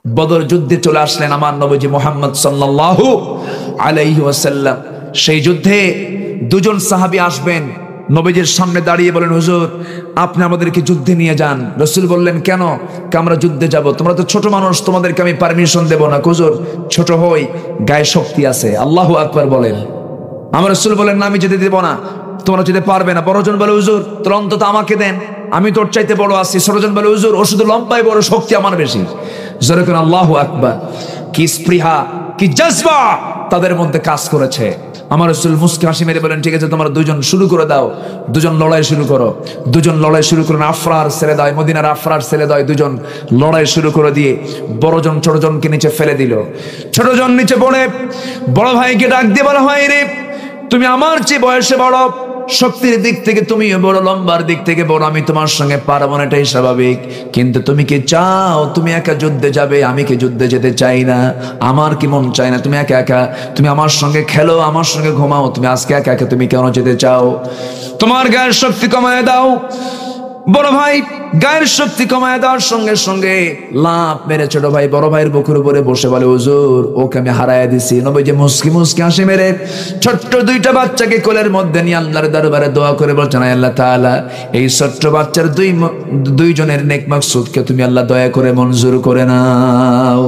বদর যুদ্ধে চলে আসলেন আমার নবীজি মুহাম্মদ সাল্লাল্লাহু আলাইহি ওয়াসাল্লাম। সেই যুদ্ধে দুজন সাহাবী আসবেন, নবীজির সামনে দাঁড়িয়ে বলেন, হুজুর আপনি আমাদেরকে যুদ্ধে নিয়ে যান। রাসূল বললেন, কেন? আমরা যুদ্ধে যাব, তোমরা তো ছোট মানুষ, তোমাদেরকে আমি পারমিশন দেব না। হুজুর ছোট হই, গায়ে শক্তি আছে। আল্লাহু আকবার বলেন। আমার রাসূল বলেন, না আমি যেতে দেব না, তোমরা যেতে পারবে না। বড়জন বলে, হুজুর তোরা অন্তত আমাকে দেন, আমি তোর চাইতে বড় আছি। ছোটজন বলে, হুজুর ও শুধু লম্বাই বড়, শক্তি আমার বেশি। জোরে করে আল্লাহু আকবার। কি স্পৃহা, কি জজবা তাদের মধ্যে কাজ করেছে। আমার রাসূল মুস্কি হাসি মেরে বলেন, ঠিক আছে তোমরা দুজন শুরু করে দাও। দুজন লড়াই শুরু করো। দুজন লড়াই শুরু করেন। আফরার ছেলে দেয়, মদিনার আফরার ছেলে দেয়, দুজন লড়াই শুরু করে দিয়ে বড়জন ছোটজনকে নিচে ফেলে দিল। ছোটজন নিচে পড়ে বড় ভাইকে ডাক দিয়ে বলা হয়, রে তুমি আমার চেয়ে বয়সে বড়, শক্তির দিক থেকে তুমি বড়, লম্বার দিক থেকে বড়, আমি তোমার সঙ্গে পারবো না, এটাই স্বাভাবিক। কিন্তু তুমি কি চাও তুমি একা যুদ্ধে যাবে? আমি কি যুদ্ধে যেতে চাই না, আমার কি মন চাই না তুমি একা একা, তুমি আমার সঙ্গে খেলো, আমার সঙ্গে ঘুমাও, তুমি আজকে একা একা তুমি কেন যেতে চাও? তোমার গায়ের শক্তি কমায় দাও। বড় ভাই গায়ের শক্তি কমায় দেওয়ার সঙ্গে সঙ্গে লাফ মেরে ছোট ভাই বড় ভাইয়ের বুকের উপরে বসে বলে, হুজুর ওকে আমি হারায় দিছি। নবীজি মুস্কি মুস্কি হাসি মেরে ছোট্ট দুইটা বাচ্চাকে কোলের মধ্যে নিয়ে আল্লাহর দরবারে দোয়া করে বলছেন, আল্লাহ তাআলা এই ছোট্ট বাচ্চার দুইজনের নেক মাকসুদকে তুমি আল্লাহ দয়া করে মঞ্জুর করে নাও।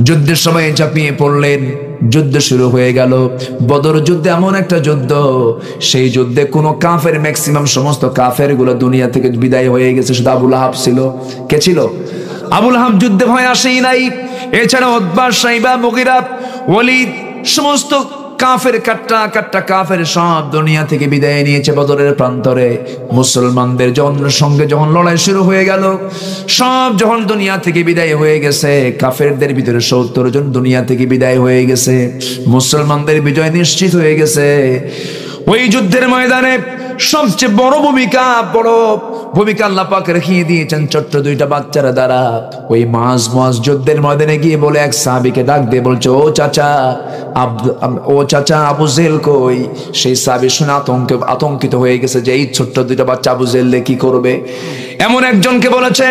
যুদ্ধের সময় ঝাঁপিয়ে পড়লেন। যুদ্ধ শুরু হয়ে গেল। বদর যুদ্ধে এমন একটা যুদ্ধ, সেই যুদ্ধে কোনো কাফের, ম্যাক্সিমাম সমস্ত কাফের গুলো দুনিয়া থেকে বিদায় হয়ে গেছে। শুধু আবু লাহাব ছিল। কে ছিল? আবু লাহাব যুদ্ধে ভয় আসেই নাই। এছাড়া উতবা, শাইবা, মুগীরা, ওয়ালিদ, সমস্ত কাফের কাট্টা কাট্টা কাফের সব দুনিয়া থেকে বিদায় নিয়েছে বদরের প্রান্তরে। মুসলমানদের সঙ্গে যখন লড়াই শুরু হয়ে গেল, সব যখন দুনিয়া থেকে বিদায় হয়ে গেছে, কাফেরদের ভিতরে 70 জন দুনিয়া থেকে বিদায় হয়ে গেছে, মুসলমানদের বিজয় নিশ্চিত হয়ে গেছে। ওই যুদ্ধের ময়দানে সবচেয়ে বড় ভূমিকা আল্লাহ পাক রেখে দিয়েছেন ছোট্ট দুইটা বাচ্চারা দ্বারা। ওই মাঝ যুদ্ধের ময়দানে গিয়ে বলে এক সাহাবীকে ডাক দিয়ে বলছে, ও চাচা আবু জেহেল কই? সেই সাহাবী শুনে আতঙ্কিত হয়ে গেছে যে এই ছোট্ট দুইটা বাচ্চা আবু জেহেল কি করবে। এমন একজনকে বলেছে,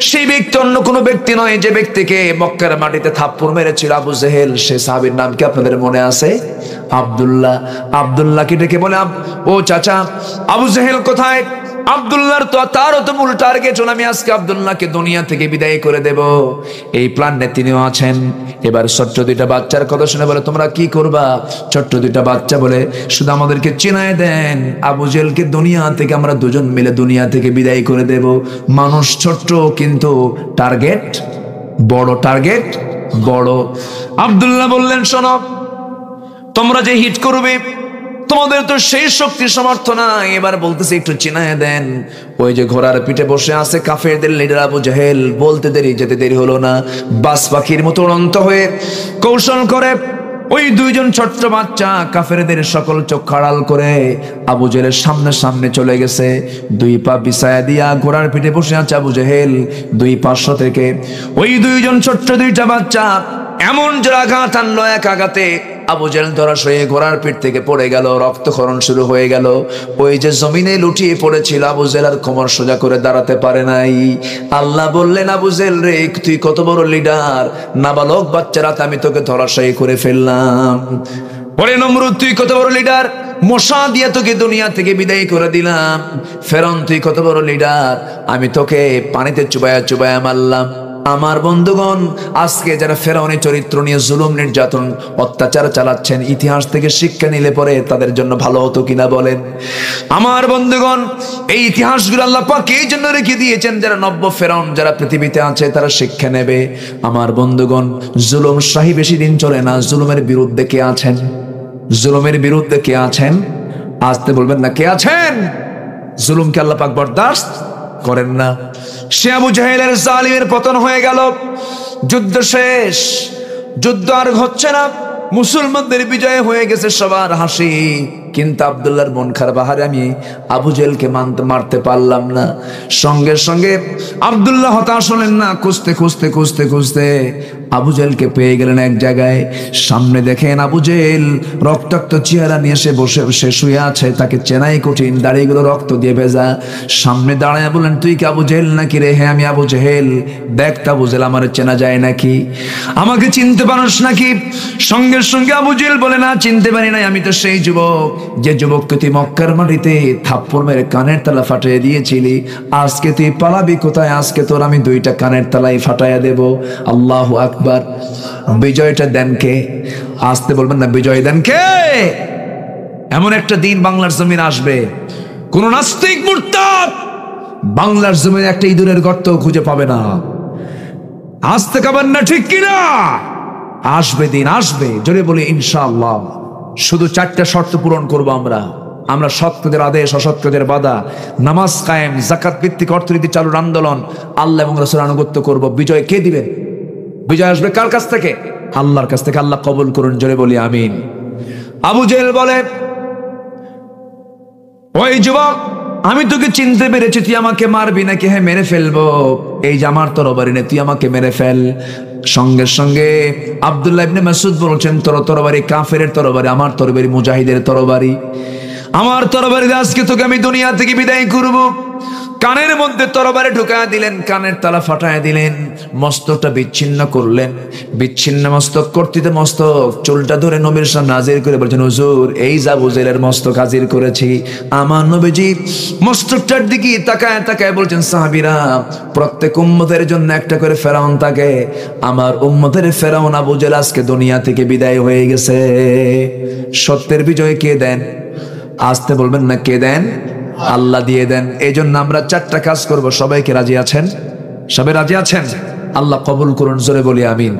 সেই ব্যক্তি অন্য কোনো ব্যক্তি নয়, যে ব্যক্তিকে মক্কার মাটিতে থাপ্পড় মেরেছিল আবু জেহেল। সে সাহাবীর নাম কি আপনাদের মনে আছে? আব্দুল্লাহকে ডেকে বলে, ও চাচা আবু জেহেল কোথায়? আব্দুল্লাহর তো তারও তো মূল টার্গেট, আমি আজকে আব্দুল্লাহকে দুনিয়া থেকে বিদায় করে দেব, এই প্ল্যানে তিনিও আছেন। এবার ছোট্ট দুইটা বাচ্চার কথা শুনে বলে, তোমরা কি করবা? ছোট্ট দুইটা বাচ্চা বলে, শুধু আমাদেরকে চিনায় দেন, আবু জেহেলকে দুনিয়া থেকে আমরা দুজন মিলে দুনিয়া থেকে বিদায় করে দেব। মানুষ ছোট্ট কিন্তু টার্গেট বড়, টার্গেট বড়। আব্দুল্লাহ বললেন, শোনো, তোমরা যে হিট করবে তোমাদের তো সেই শক্তি সামর্থ্য নাই। এবার বলতেছে একটু চিনায় দেন, ওই যে ঘোড়ার পিঠে বসে আছে কাফেরদের লিডার আবু জেহেল। বলতে যেতে দেরি হলো না, বাস পাখির মতো উড়ন্ত হয়ে কৌশল করে ওই দুইজন ছোট্ট বাচ্চা কাফেরদের সকল চোখ আড়াল করে আবু জেহেলের সামনে চলে গেছে। দুই পা বিছায়া দিয়া ঘোড়ার পিঠে বসে আছে আবু জেহেল। দুই পার্শ্ব থেকে ওই দুইজন ছোট্ট দুইটা বাচ্চা এমন জোরে আঘাত আনলো, এক আঘাতে আবু জেহেল ধরাস হয়ে ঘোড়ার পিঠ থেকে পড়ে গেল, রক্তক্ষরণ শুরু হয়ে গেল। ওই যে জমিনে লুটিয়ে পড়েছিল আবু জেহেল আর কোমর সোজা করে দাঁড়াতে পারে নাই। আল্লাহ বললেন, আবু জেহেল রে, তুই কত বড় লিডার, নাবালক বাচ্চারা আমি তোকে ধরাশায়ী করে ফেললাম। বলে নমরুদ, তুই কত বড় লিডার, মশা দিয়ে তোকে দুনিয়া থেকে বিদায় করে দিলাম। ফেরাউন, তুই কত বড় লিডার, আমি তোকে পানিতে চুবায়া মারলাম। আমার বন্ধুগণ, আজকে যারা ফেরাউনের চরিত্র নিয়ে জুলুম, নির্যাতন, অত্যাচার চালাচ্ছেন, ইতিহাস থেকে শিক্ষা নিলে পরে তাদের জন্য ভালো হতো কিনা বলেন? আমার বন্ধুগণ, এই ইতিহাসগুলো আল্লাহ পাক এই জন্য রেখে দিয়েছেন, যারা নব্য ফেরাউন যারা পৃথিবীতে আছে তারা শিক্ষা নেবে। আমার বন্ধুগণ, জুলুম শাহী বেশি দিন চলে না। জুলুমের বিরুদ্ধে কে আছেন? জুলুমের বিরুদ্ধে কে আছেন? আসতে বলবেন না, কে আছেন? জুলুমকে আল্লাহ পাক বরদাস্ত করেন না। সে আবু জেহেলের জালিমের পতন হয়ে গেল। যুদ্ধ শেষ, যুদ্ধ আর হচ্ছে না, মুসলমানদের বিজয় হয়ে গেছে, সবার হাসি। কিন্তু আব্দুল্লাহর মন খারাপ, আহারে আমি আবু জেহেলকে মারতে পারলাম না। সঙ্গে সঙ্গে আব্দুল্লাহ হতাশ হলেন না, খুঁজতে খুঁজতে খুঁজতে খুঁজতে আবু জেহেলকে পেয়ে গেলেন এক জায়গায়। সামনে দেখেন আবু জেহেল রক্তাক্ত চেহারা নিয়ে সে শুয়ে আছে, তাকে চেনাই কঠিন, দাড়িগুলো রক্ত দিয়ে ভেজা। সামনে দাঁড়ায় বলেন, তুই কি আবু জেহেল নাকি রে? হ্যাঁ আমি আবু জেহেল। দেখ তা আবু জেহেল, আমার চেনা যায় নাকি? আমাকে চিনতে পারস নাকি? সঙ্গে সঙ্গে আবু জেহেল বলে, না চিনতে পারি নাই, আমি তো সেই যুবক যে যুবককে তুই মক্কার মাটিতে থাপ্পড় মেরে কানের তালা ফাটিয়ে দিয়েছিলি। আজকে তুই পালাবি কোথায়? আজকে তোর আমি 2টা কানের তালাই ফাটাইয়া দেব। আল্লাহু আকবার। বিজয়টা দেন কে? আসতে বলবেন না, বিজয় দেন কে? এমন একটা দিন বাংলার জমিন আসবে, কোন নাস্তিক মুরতাদ বাংলার জমিনে একটা ইঁদুরের গর্ত খুঁজে পাবে না। আসতে কাবেন না, ঠিক কিনা? আসবে দিন, আসবে। জোরে বলি ইনশাআল্লাহ। শুধু 4টা শর্ত পূরণ করবো আমরা সৎকাজের আদেশ, অসৎকাজের বাধা, নামাজ কায়েম, যাকাত ভিত্তিক অর্থনীতি চালুর আন্দোলন, আল্লাহ এবং রাসূলের আনুগত্য করব। বিজয় কে দিবেন? বিজয় আসবে কার কাছ থেকে? আল্লাহর কাছ থেকে। আল্লাহ কবুল করুন, জোরে বলি আমিন। আবু জেহেল বলে, ওই যুবক, আমি তোকে চিনতে পেরেছি, তুই আমাকে মারবি নাকি? হ্যাঁ মেরে ফেলবো, এই যে আমার তরবারি নে, তুই আমাকে মেরে ফেল। সঙ্গে সঙ্গে আব্দুল্লাহ ইবনে মাসউদ বলছেন, তোর তরবারি কাফেরের তরবারি, আমার তরবারি মুজাহিদের তরবারি। আমার তরবারি আজকে তোকে আমি দুনিয়া থেকে বিদায় করব। কানের মধ্যে তরবারি ঢুকা দিলেন, কানের তালা ফাটায় দিলেন, মস্তকটা বিচ্ছিন্ন করলেন। বিচ্ছিন্ন মস্তক করতে মস্তক চুলটা ধরে নবীর সামনে হাজির করে বলছেন, হুজুর এই যে আবু জেহেলের মস্তক হাজির করেছি। আমার নবীজি মস্তকটার দিকে তাকায় তাকায় বলছেন, সাহাবীরা, প্রত্যেক উম্মতের জন্য একটা করে ফেরাউন থাকে, আমার উম্মতের ফেরাউন আবু জেহেল আজকে দুনিয়া থেকে বিদায় হয়ে গেছে। সত্যের বিজয় কে দেন? আসতে বলবেন না, কে দেন? আল্লাহ দিয়ে দেন। এই জন্য আমরা 4টা কাজ করব। সবাইকে রাজি আছেন? সবাই রাজি আছেন? আল্লাহ কবুল করুন, জোরে বলি আমিন।